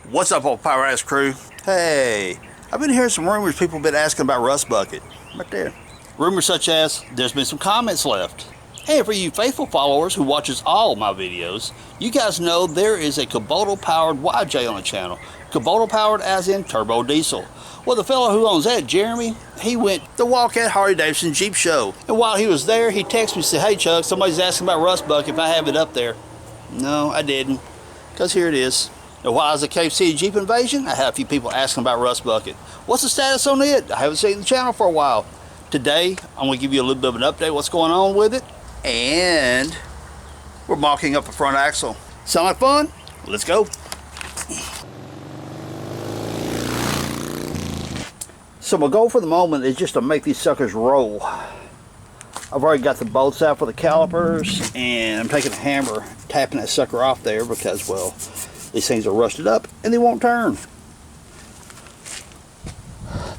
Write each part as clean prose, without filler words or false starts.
What's up, old Power Ass crew? Hey, I've been hearing some rumors people have been asking about Rust Bucket. Right there. Rumors such as, there's been some comments left. And for you faithful followers who watches all my videos, you guys know there is a Kubota powered YJ on the channel. Kubota powered as in turbo diesel. Well, the fellow who owns that, Jeremy, he went to the Wildcat Harley-Davidson Jeep show. And while he was there, he texted me and said, "Hey Chuck, somebody's asking about Rust Bucket if I have it up there." No, I didn't, because here it is. Now, while I was at Cave City Jeep Invasion, I had a few people asking about Rust Bucket. What's the status on it? I haven't seen the channel for a while. Today, I'm going to give you a little bit of an update what's going on with it. And we're mocking up the front axle. Sound like fun? Let's go. So my goal for the moment is just to make these suckers roll. I've already got the bolts out for the calipers, and I'm taking a hammer, tapping that sucker off there because, well, these things are rusted up and they won't turn.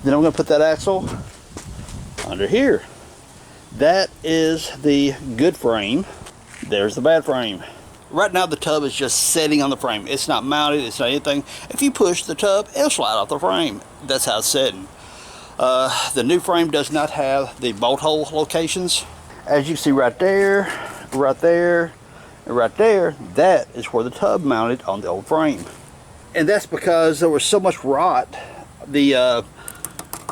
Then I'm going to put that axle under here. That is the good frame. There's the bad frame. Right now the tub is just sitting on the frame. It's not mounted, it's not anything. If you push the tub, it'll slide off the frame. That's how it's sitting. The new frame does not have the bolt hole locations. As you see right there, right there, and right there, that is where the tub mounted on the old frame. And that's because there was so much rot. The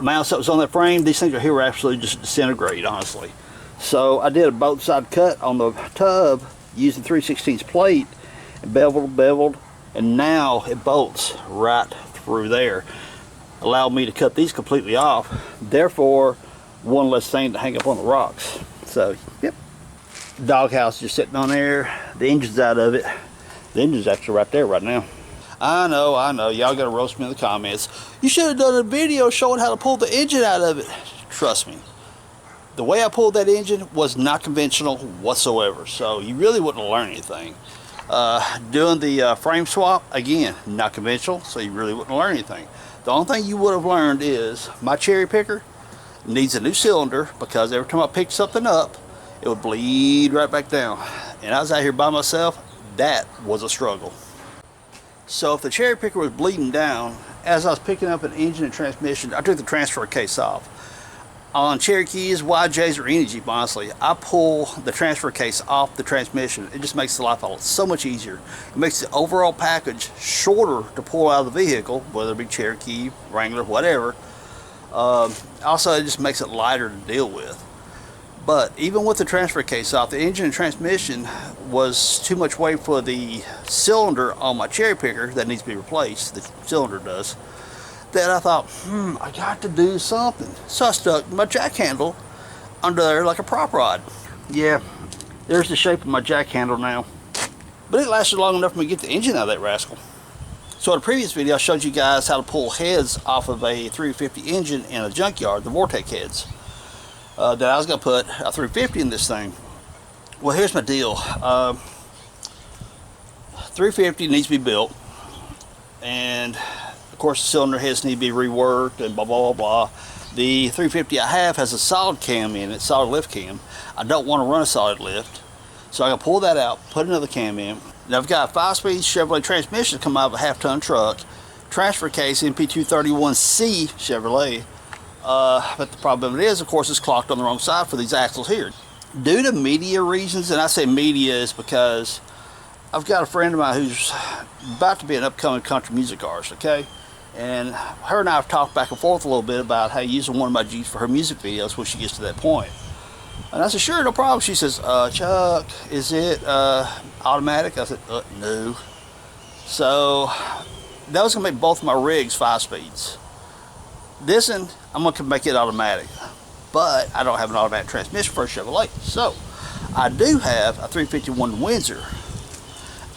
mounts that was on that frame, these things are here were absolutely just disintegrate, honestly. So I did a both side cut on the tub using 3/16 plate and beveled, and now it bolts right through there. Allowed me to cut these completely off, therefore one less thing to hang up on the rocks. So yep, doghouse just sitting on there, the engine's out of it. The engine's actually right there right now. I know, y'all gotta roast me in the comments. You should have done a video showing how to pull the engine out of it. Trust me, the way I pulled that engine was not conventional whatsoever, so you really wouldn't learn anything. Doing the frame swap, again, not conventional, so you really wouldn't learn anything. The only thing you would have learned is my cherry picker needs a new cylinder, because every time I picked something up, it would bleed right back down. And I was out here by myself, that was a struggle. So if the cherry picker was bleeding down, as I was picking up an engine and transmission, I took the transfer case off. On Cherokees, YJs, or any Jeep, honestly, I pull the transfer case off the transmission. It just makes the life so much easier. It makes the overall package shorter to pull out of the vehicle, whether it be Cherokee, Wrangler, whatever. Also, it just makes it lighter to deal with. But even with the transfer case off, the engine and transmission was too much weight for the cylinder on my cherry picker that needs to be replaced. The cylinder does. That I thought, I got to do something. So I stuck my jack handle under there like a prop rod. Yeah, there's the shape of my jack handle now. But it lasted long enough for me to get the engine out of that rascal. So in a previous video, I showed you guys how to pull heads off of a 350 engine in a junkyard, the Vortec heads. That I was going to put a 350 in this thing. Well, here's my deal. 350 needs to be built. And of course, the cylinder heads need to be reworked and blah, blah, blah, blah. The 350 I have has a solid cam in it, solid lift cam. I don't want to run a solid lift. So I'm going to pull that out, put another cam in. Now I've got a 5-speed Chevrolet transmission come out of a half-ton truck. Transfer case MP231C Chevrolet. But the problem is, of course, it's clocked on the wrong side for these axles here. Due to media reasons, and I say media is because I've got a friend of mine who's about to be an upcoming country music artist, okay? And her and I have talked back and forth a little bit about how using one of my Jeeps for her music videos when she gets to that point. And I said, sure, no problem. She says, Chuck, is it automatic? I said, no. So that was going to make both of my rigs 5 speeds. This one, I'm going to make it automatic. But I don't have an automatic transmission for a Chevrolet. So I do have a 351 Windsor.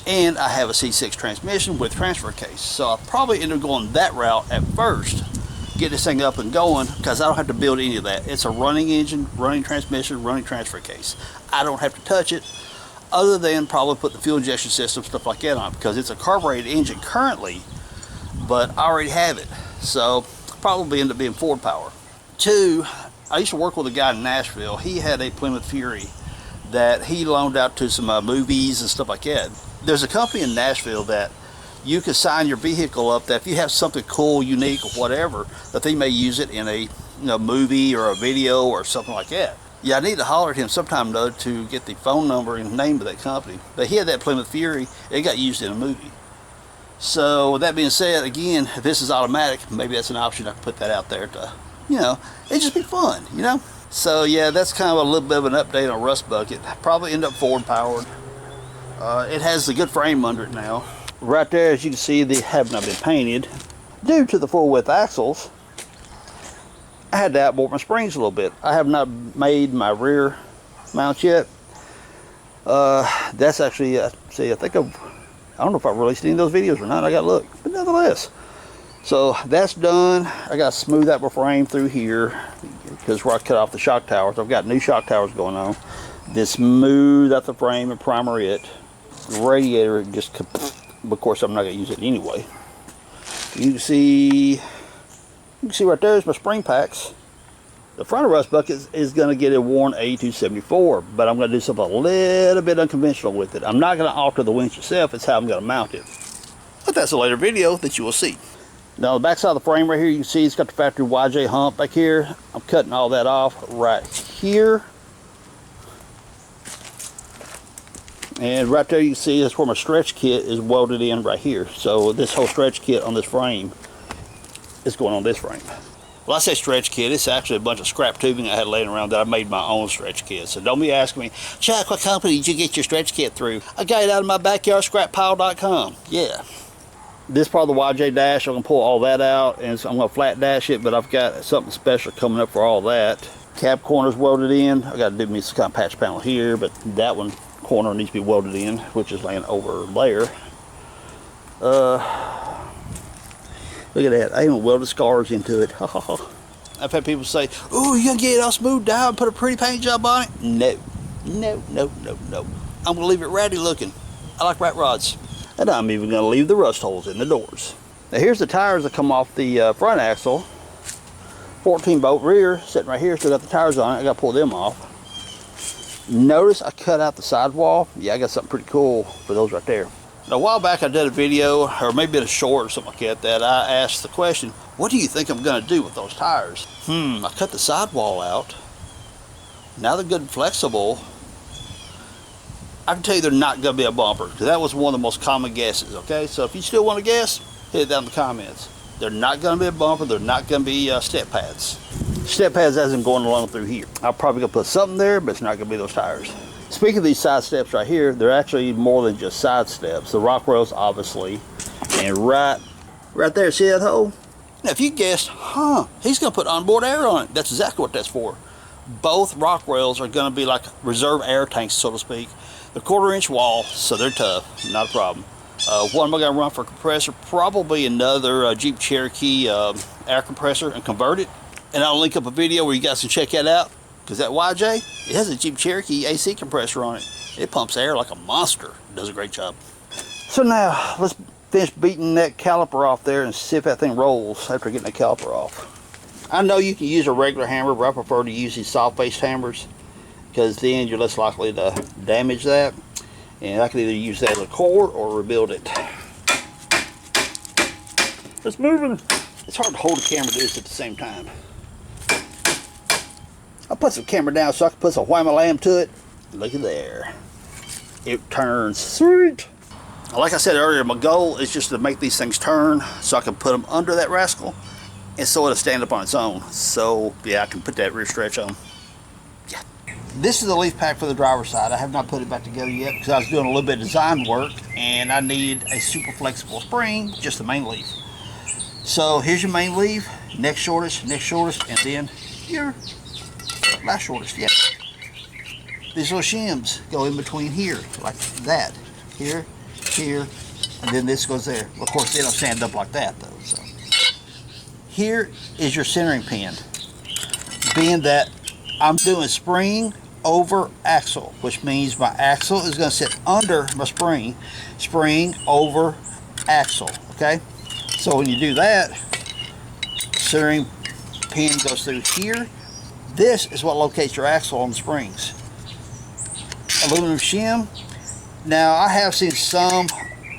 And I have a C6 transmission with transfer case. So I'll probably end up going that route at first. Get this thing up and going, because I don't have to build any of that. It's a running engine, running transmission, running transfer case. I don't have to touch it, other than probably put the fuel injection system, stuff like that on it, because it's a carbureted engine currently, but I already have it. So probably end up being Ford power. 2, I used to work with a guy in Nashville. He had a Plymouth Fury that he loaned out to some movies and stuff like that. There's a company in Nashville that you can sign your vehicle up that if you have something cool, unique, or whatever, that they may use it in a movie or a video or something like that. Yeah, I need to holler at him sometime though to get the phone number and name of that company. But he had that Plymouth Fury. It got used in a movie. So with that being said, again, if this is automatic, maybe that's an option. I can put that out there to, it'd just be fun, So yeah, that's kind of a little bit of an update on Rust Bucket. Probably end up forward powered. It has the good frame under it now. Right there, as you can see, they have not been painted. Due to the full width axles, I had to outboard my springs a little bit. I have not made my rear mounts yet. That's actually, I don't know if I released any of those videos or not. I got to look, but nonetheless. So that's done. I got to smooth out my frame through here because where I cut off the shock towers, I've got new shock towers going on. Then smooth out the frame and primer it. The radiator just, of course, I'm not going to use it anyway. You can see right there is my spring packs. The front of Rust Bucket is going to get a worn A274, but I'm going to do something a little bit unconventional with it. I'm not going to alter the winch itself. It's how I'm going to mount it. But that's a later video that you will see. Now, the back side of the frame right here, you can see it's got the factory YJ hump back here. I'm cutting all that off right here. And right there you can see that's where my stretch kit is welded in right here. So this whole stretch kit on this frame is going on this frame. Well, I say stretch kit, it's actually a bunch of scrap tubing I had laying around that I made my own stretch kit. So don't be asking me, Chuck, what company did you get your stretch kit through? I got it out of my backyard, scrappile.com. Yeah. This part of the YJ dash, I'm going to pull all that out and so I'm going to flat dash it, but I've got something special coming up for all that. Cab corner's welded in. I got to do me some kind of patch panel here, but that one corner needs to be welded in, which is laying over there. Look at that. I even welded scars into it. I've had people say, oh, you gonna get it all smoothed out and put a pretty paint job on it? No. No, no, no, no. I'm gonna leave it ratty looking. I like rat rods. And I'm even gonna leave the rust holes in the doors. Now here's the tires that come off the front axle. 14 bolt rear, sitting right here, still got the tires on it. I gotta pull them off. Notice I cut out the sidewall. Yeah, I got something pretty cool for those right there. Now, a while back I did a video, or maybe a short or something like that, that I asked the question, what do you think I'm going to do with those tires? I cut the sidewall out. Now they're good and flexible. I can tell you they're not going to be a bumper, because that was one of the most common guesses, okay? So if you still want to guess, hit it down in the comments. They're not going to be a bumper. They're not going to be step pads. Step pads hasn't going along through here. I'm probably going to put something there, but it's not going to be those tires. Speaking of these side steps right here, they're actually more than just side steps. The rock rails, obviously, and right there, see that hole? Now, if you guessed, he's going to put onboard air on it. That's exactly what that's for. Both rock rails are going to be like reserve air tanks, so to speak. They're 1/4-inch wall, so they're tough, not a problem. What am I going to run for a compressor? Probably another Jeep Cherokee air compressor and convert it. And I'll link up a video where you guys can check that out. Because that YJ, it has a Jeep Cherokee AC compressor on it. It pumps air like a monster. It does a great job. So now, let's finish beating that caliper off there and see if that thing rolls after getting the caliper off. I know you can use a regular hammer, but I prefer to use these soft-based hammers because then you're less likely to damage that. And I can either use that as a core or rebuild it. It's moving. It's hard to hold the camera to this at the same time. I put some camera down so I can put some whammy lamb to it. Look at there. It turns sweet. Like I said earlier, my goal is just to make these things turn so I can put them under that rascal and so it'll stand up on its own. So yeah, I can put that rear stretch on. Yeah. This is the leaf pack for the driver's side. I have not put it back together yet because I was doing a little bit of design work and I need a super flexible spring, just the main leaf. So here's your main leaf, next shortest, and then your last shortest. Yeah. These little shims go in between here, like that. Here, here, and then this goes there. Of course, they don't stand up like that though. So here is your centering pin. Being that I'm doing spring over axle, which means my axle is going to sit under my spring. Spring over axle. Okay. So when you do that, centering pin goes through here. This is what locates your axle on the springs. Aluminum shim. Now I have seen some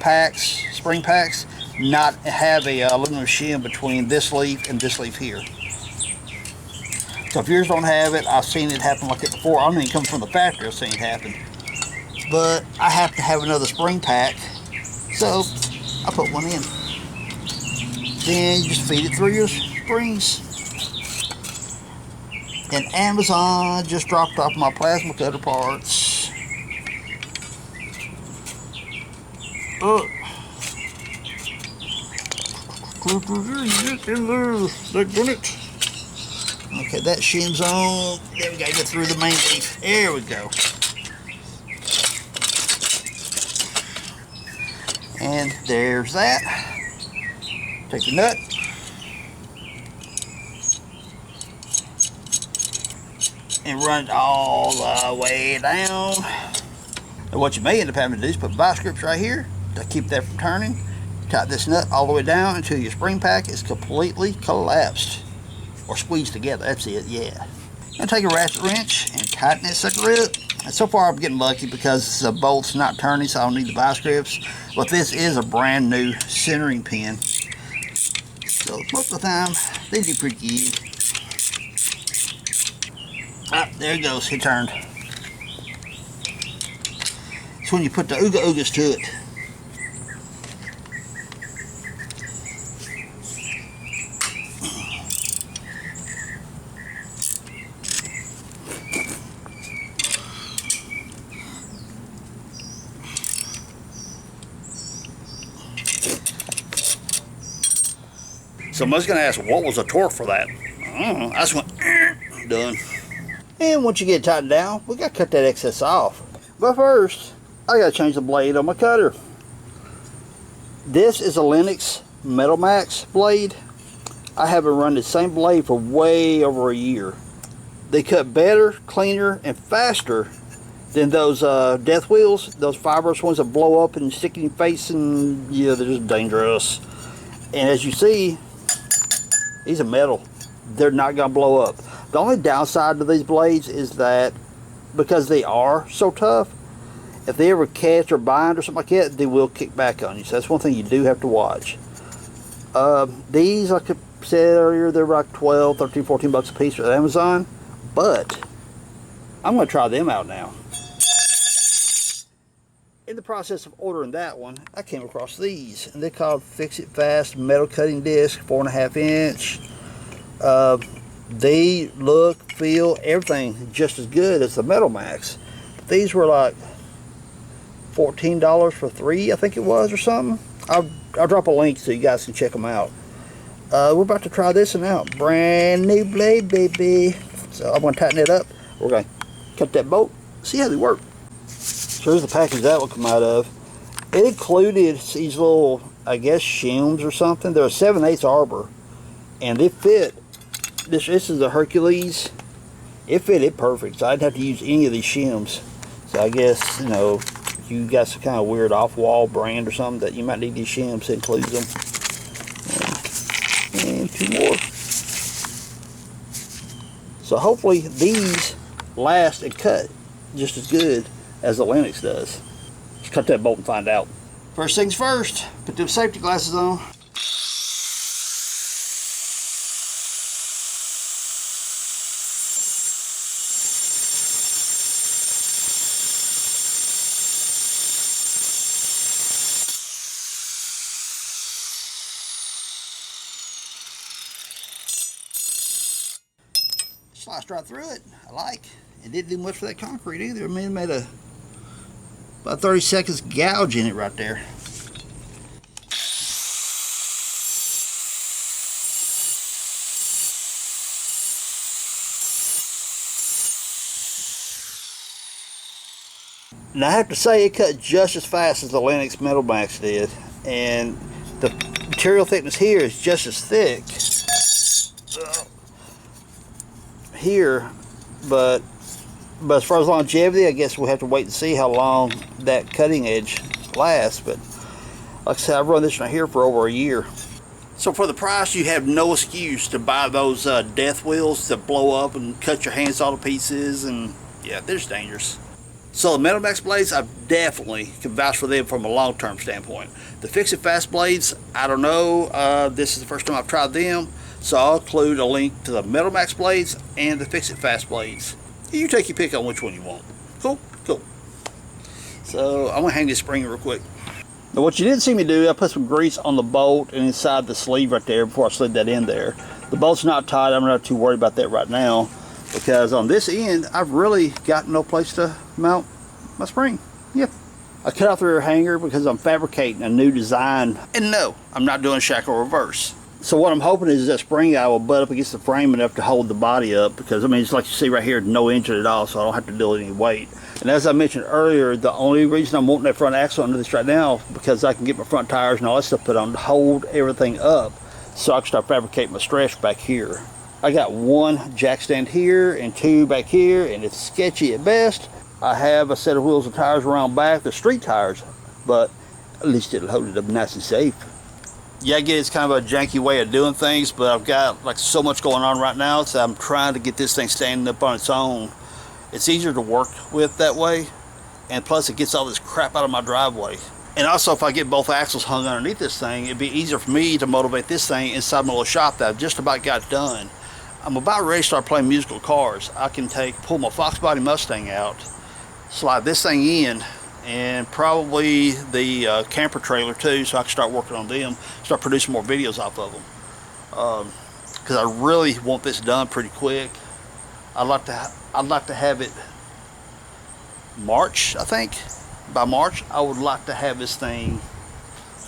packs, spring packs, not have a aluminum shim between this leaf and this leaf here. So if yours don't have it, I've seen it happen like it before. I don't even come from the factory, I've seen it happen. But I have to have another spring pack, so I put one in. Then you just feed it through your springs. And Amazon just dropped off my plasma cutter parts. Oh. Okay, that shim's on. There we go, get through the main leaf. There we go. And there's that. Take the nut. And run it all the way down. And what you may end up having to do is put vice grips right here to keep that from turning. Tighten this nut all the way down until your spring pack is completely collapsed. Or squeezed together, that's it, yeah. And take a ratchet wrench and tighten that sucker up. And so far I'm getting lucky because the bolt's not turning, so I don't need the vice grips. But this is a brand new centering pin. So most of the time, they do pretty good. Ah, there it goes, it turned. It's when you put the ooga oogas to it. Somebody's going to ask, what was the torque for that? I don't know. I just went, done. And once you get it tightened down, we got to cut that excess off. But first, I got to change the blade on my cutter. This is a Lennox Metal Max blade. I haven't run the same blade for way over a year. They cut better, cleaner, and faster than those death wheels, those fibrous ones that blow up and stick in your face, and yeah, they're just dangerous. And as you see, these are metal. They're not going to blow up. The only downside to these blades is that because they are so tough, if they ever catch or bind or something like that, they will kick back on you. So that's one thing you do have to watch. These, like I said earlier, they're like 12, 13, 14 bucks a piece at Amazon. But I'm going to try them out now. In the process of ordering that one, I came across these, and they're called Fix It Fast Metal Cutting Disc, 4.5 inch. They look, feel, everything just as good as the Metal Max. But these were like $14 for 3, I think it was, or something. I'll drop a link so you guys can check them out. We're about to try this one out. Brand new blade, baby. So I'm going to tighten it up. We're going to cut that bolt, see how they work. So here's the package that will come out of. It included these little, I guess, shims or something. They're a 7/8 arbor, and they fit. This is a Hercules. It fit it perfect, so I didn't have to use any of these shims. So I guess, you know, if you got some kind of weird off-wall brand or something that you might need these shims, it includes them. And 2 more. So hopefully these last and cut just as good as the Lennox does. Let's cut that bolt and find out. First things first, put them safety glasses on. Sliced right through it. I like. It didn't do much for that concrete either. I mean, it made about 30 seconds gouge in it right there. Now I have to say, it cut just as fast as the Lennox Metal Max did, and the material thickness here is just as thick here, but as far as longevity, I guess we'll have to wait and see how long that cutting edge lasts. But like I said, I've run this right here for over a year. So for the price, you have no excuse to buy those death wheels that blow up and cut your hands all to pieces, and yeah, they're just dangerous. So the Metalmax blades, I definitely can vouch for them from a long-term standpoint. The Fix-It Fast blades, I don't know. This is the first time I've tried them, so I'll include a link to the Metalmax blades and the Fix-It Fast blades. You take your pick on which one you want. Cool? Cool. So I'm gonna hang this spring real quick. Now what you didn't see me do, I put some grease on the bolt and inside the sleeve right there before I slid that in there. The bolt's not tight, I'm not too worried about that right now, because on this end, I've really got no place to mount my spring. Yep. I cut out the rear hanger because I'm fabricating a new design. And no, I'm not doing shackle reverse. So what I'm hoping is that spring guy will butt up against the frame enough to hold the body up, because I mean, it's like you see right here, no engine at all, so I don't have to deal with any weight. And as I mentioned earlier, the only reason I'm wanting that front axle under this right now is because I can get my front tires and all that stuff put on to hold everything up, so I can start fabricating my stretch back here. I got one jack stand here and two back here, and it's sketchy at best. I have a set of wheels and tires around back. They're street tires, but at least it'll hold it up nice and safe. Yeah, I get it's kind of a janky way of doing things, but I've got like so much going on right now, so I'm trying to get this thing standing up on its own. It's easier to work with that way, and plus it gets all this crap out of my driveway. And also, if I get both axles hung underneath this thing, it'd be easier for me to motivate this thing inside my little shop that I've just about got done. I'm about ready to start playing musical cars. I can pull my Fox Body Mustang out, slide this thing in, and probably the camper trailer too, so I can start working on them, start producing more videos off of them. Because I really want this done pretty quick. I'd like to have it March, I think. By March, I would like to have this thing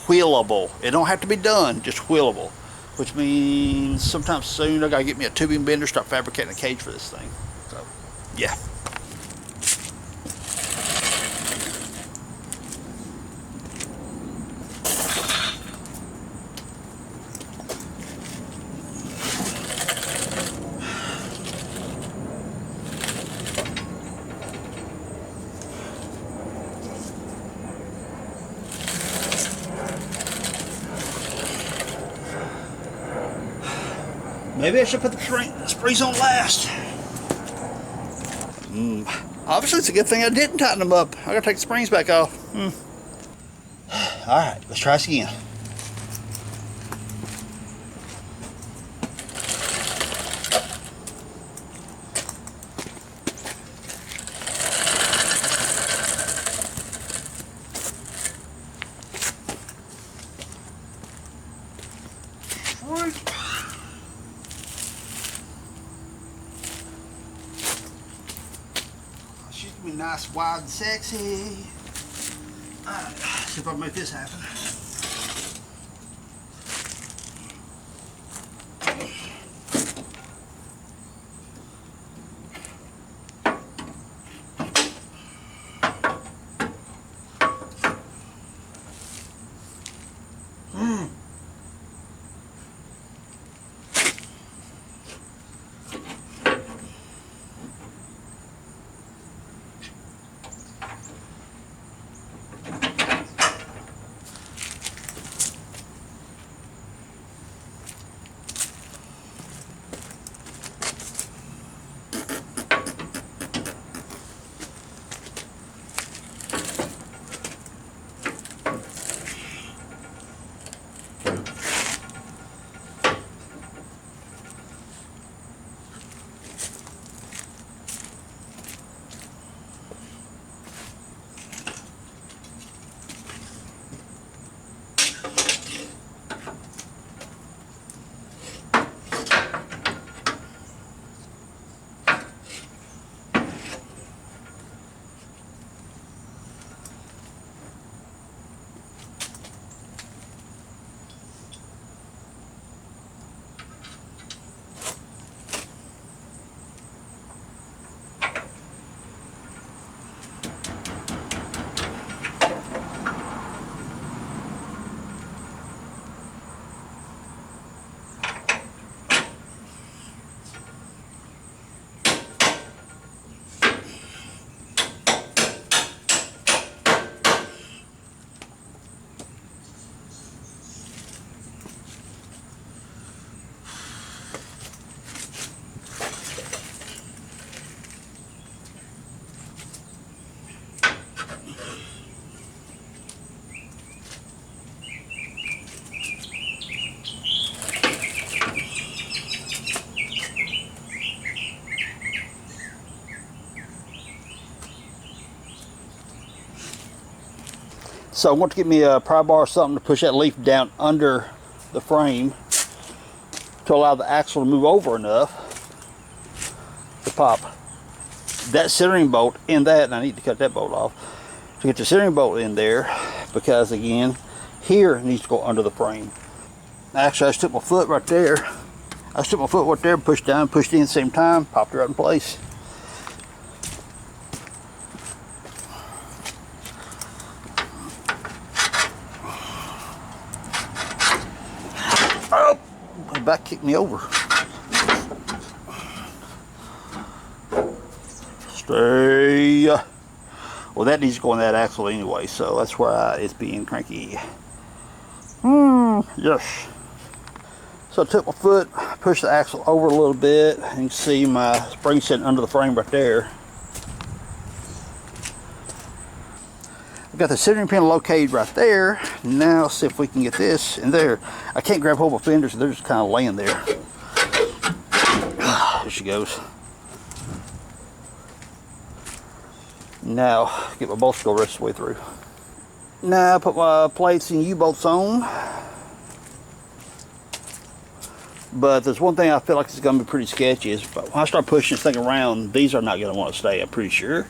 wheelable. It don't have to be done, just wheelable. Which means sometime soon I gotta get me a tubing bender, start fabricating a cage for this thing. So, yeah. Maybe I should put the springs on last. Obviously, it's a good thing I didn't tighten them up. I gotta take the springs back off. Alright, let's try this again. She's gonna be nice, wide, and sexy. Alright, see if I can make this happen. So I want to get me a pry bar or something to push that leaf down under the frame to allow the axle to move over enough to pop that centering bolt in that, and I need to cut that bolt off to get the centering bolt in there, because again, here it needs to go under the frame. Actually, I just took my foot right there. I just took my foot right there, pushed down, pushed in at the same time, popped it right in place. Oh, my back kicked me over. Stay. Well, that needs to go in that axle anyway, so that's why it's being cranky. Yes. So I took my foot, pushed the axle over a little bit, and you can see my spring sitting under the frame right there. I've got the centering pin located right there. Now let's see if we can get this in there. I can't grab hold of my fenders, so they're just kind of laying there. There she goes. Now, get my bolts to go the rest of the way through. Now, I put my plates and U-bolts on. But there's one thing I feel like it's going to be pretty sketchy is when I start pushing this thing around, these are not going to want to stay, I'm pretty sure.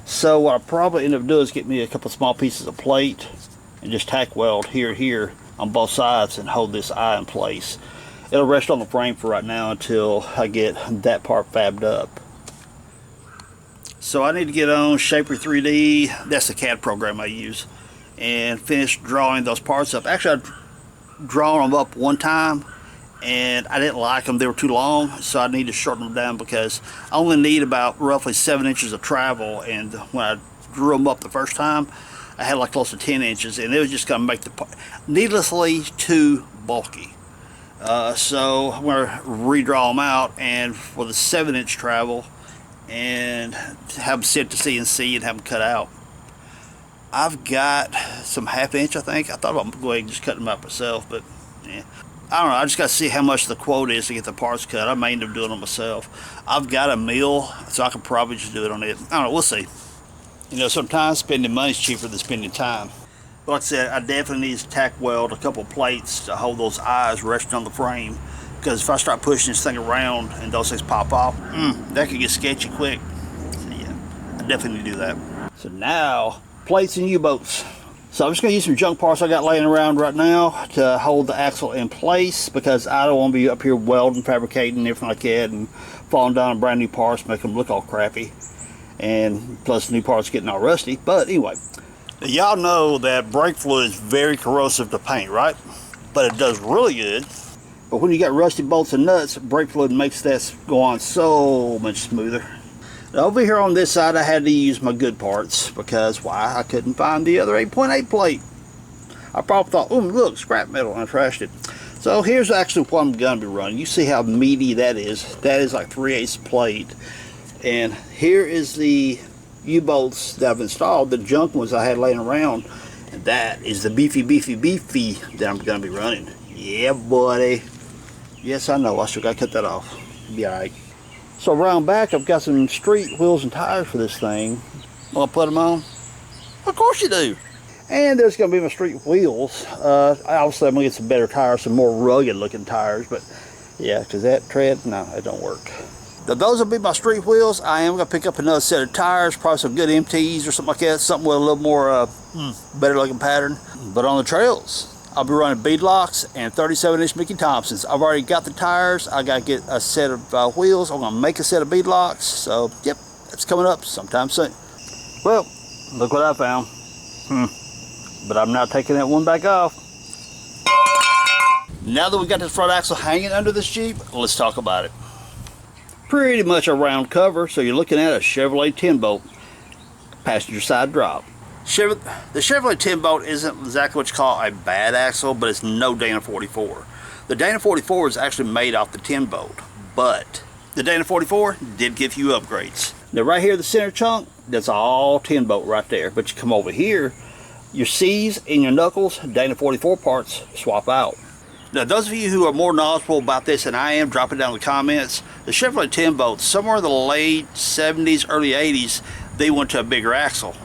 So what I'll probably end up doing is get me a couple small pieces of plate and just tack weld here on both sides and hold this eye in place. It'll rest on the frame for right now until I get that part fabbed up. So I need to get on Shaper 3D, that's the CAD program I use, and finish drawing those parts up. Actually, I've drawn them up one time and I didn't like them, they were too long, so I need to shorten them down because I only need about roughly 7 inches of travel, and when I drew them up the first time, I had like close to 10 inches, and it was just going to make the part needlessly too bulky. So I'm going to redraw them out, and for the 7-inch travel, and have them sent to CNC and have them cut out. I've got some 1/2 inch, I think. I thought about going and just cutting them out myself, but yeah. I don't know, I just got to see how much the quote is to get the parts cut. I may end up doing it myself. I've got a mill, so I could probably just do it on it. I don't know, we'll see. You know, sometimes spending money is cheaper than spending time. But like I said, I definitely need to tack weld a couple plates to hold those eyes resting on the frame. Because if I start pushing this thing around and those things pop off, that could get sketchy quick. So yeah, I definitely need to do that. So now, plates and U-bolts. So I'm just going to use some junk parts I got laying around right now to hold the axle in place, because I don't want to be up here welding, fabricating, everything like that, and falling down on brand new parts, make them look all crappy. And plus new parts getting all rusty. But anyway, y'all know that brake fluid is very corrosive to paint, right? But it does really good. But when you got rusty bolts and nuts, brake fluid makes that go on so much smoother. Now over here on this side, I had to use my good parts because why? I couldn't find the other 8.8 plate. I probably thought, oh look, scrap metal, and I trashed it. So here's actually what I'm going to be running. You see how meaty that is. That is like 3/8 plate. And here is the U-bolts that I've installed, the junk ones I had laying around. And that is the beefy that I'm going to be running. Yeah, buddy. Yes, I know. I still got to cut that off. Be alright. So around back, I've got some street wheels and tires for this thing. Want to put them on? Of course you do. And there's going to be my street wheels. Obviously, I'm going to get some better tires, some more rugged looking tires. But yeah, because that tread, no, it don't work. Now, those will be my street wheels. I am going to pick up another set of tires, probably some good MTs or something like that. Something with a little more better looking pattern. But on the trails, I'll be running beadlocks and 37-inch Mickey Thompsons. I've already got the tires. I got to get a set of wheels. I'm going to make a set of beadlocks. So, yep, that's coming up sometime soon. Well, look what I found. But I'm not taking that one back off. Now that we've got this front axle hanging under this Jeep, let's talk about it. Pretty much a round cover, so you're looking at a Chevrolet 10-bolt passenger side drop. The Chevrolet 10-bolt isn't exactly what you call a bad axle, but it's no Dana 44. The Dana 44 is actually made off the 10-bolt, but the Dana 44 did give you upgrades. Now right here, the center chunk, that's all 10-bolt right there. But you come over here, your C's and your knuckles, Dana 44 parts, swap out. Now those of you who are more knowledgeable about this than I am, drop it down in the comments. The Chevrolet 10-bolt, somewhere in the late 70s, early 80s, they went to a bigger axle.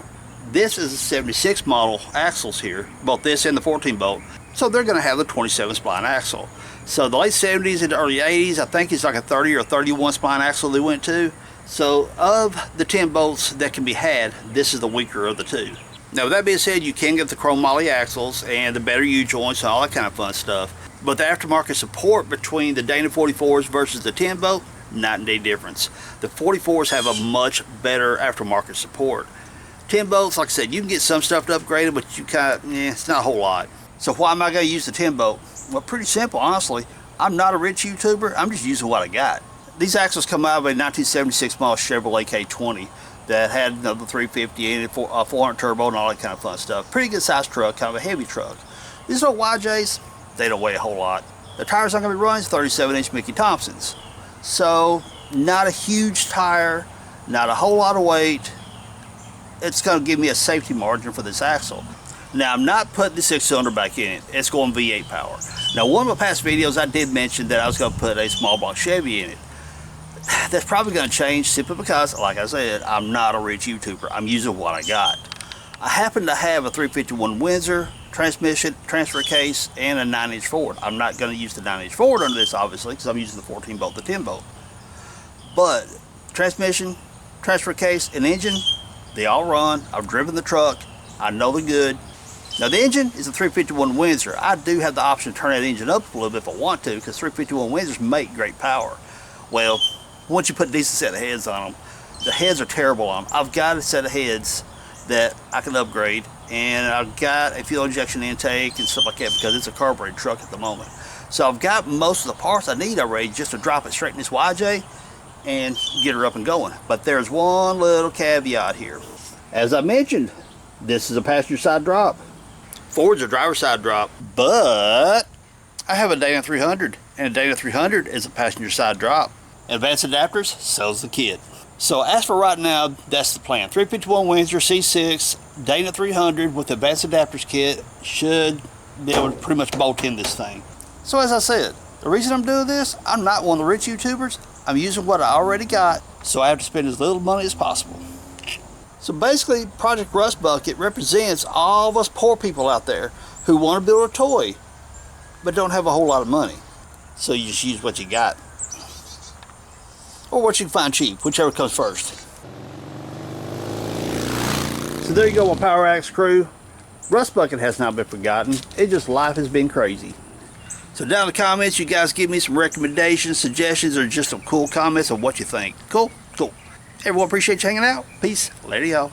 This is a 76 model axles here, both this and the 14 bolt. So they're going to have the 27 spline axle. So the late 70s and early 80s, I think it's like a 30 or 31 spline axle they went to. So of the 10 bolts that can be had, this is the weaker of the two. Now with that being said, you can get the chrome moly axles and the better U-joints and all that kind of fun stuff. But the aftermarket support between the Dana 44s versus the 10 bolt, night and day difference. The 44s have a much better aftermarket support. 10 bolts, like I said, you can get some stuff to upgrade it, but you kind of, it's not a whole lot. So why am I going to use the 10 bolt? Well, pretty simple, honestly. I'm not a rich YouTuber. I'm just using what I got. These axles come out of a 1976 model Chevrolet K20 that had the 350 in it, 400 turbo and all that kind of fun stuff. Pretty good sized truck, kind of a heavy truck. These little YJs, they don't weigh a whole lot. The tires I'm going to be running is 37-inch Mickey Thompsons. So not a huge tire, not a whole lot of weight. It's going to give me a safety margin for this axle. Now I'm not putting the 6-cylinder back in it. It's going V8 power. Now one of my past videos I did mention that I was going to put a small block Chevy in it. That's probably going to change simply because, like I said, I'm not a rich YouTuber. I'm using what I got. I happen to have a 351 Windsor transmission, transfer case, and a 9-inch Ford. I'm not going to use the 9-inch Ford under this, obviously, because I'm using the 14 bolt, the 10 bolt. But transmission, transfer case, and engine, they all run. I've driven the truck. I know they're good. Now the engine is a 351 Windsor. I do have the option to turn that engine up a little bit if I want to, because 351 Windsors make great power. Well, once you put a decent set of heads on them, the heads are terrible on them. I've got a set of heads that I can upgrade, and I've got a fuel injection intake and stuff like that because it's a carbureted truck at the moment. So I've got most of the parts I need already just to drop it straight in this YJ and get her up and going. But there's one little caveat here. As I mentioned, this is a passenger side drop. Ford's a driver side drop, but I have a Dana 300, and a Dana 300 is a passenger side drop. Advanced adapters, sells the kit. So as for right now, that's the plan. 351 Windsor C6 Dana 300 with advanced adapters kit should be able to pretty much bolt in this thing. So as I said, the reason I'm doing this, I'm not one of the rich YouTubers. I'm using what I already got, so I have to spend as little money as possible. So basically, Project Rust Bucket represents all of us poor people out there who want to build a toy, but don't have a whole lot of money. So you just use what you got. Or what you can find cheap, whichever comes first. So there you go, my Power Axe crew. Rust Bucket has not been forgotten. It just, life has been crazy. So down in the comments, you guys give me some recommendations, suggestions, or just some cool comments of what you think. Cool? Cool. Everyone, appreciate you hanging out. Peace. Later, y'all.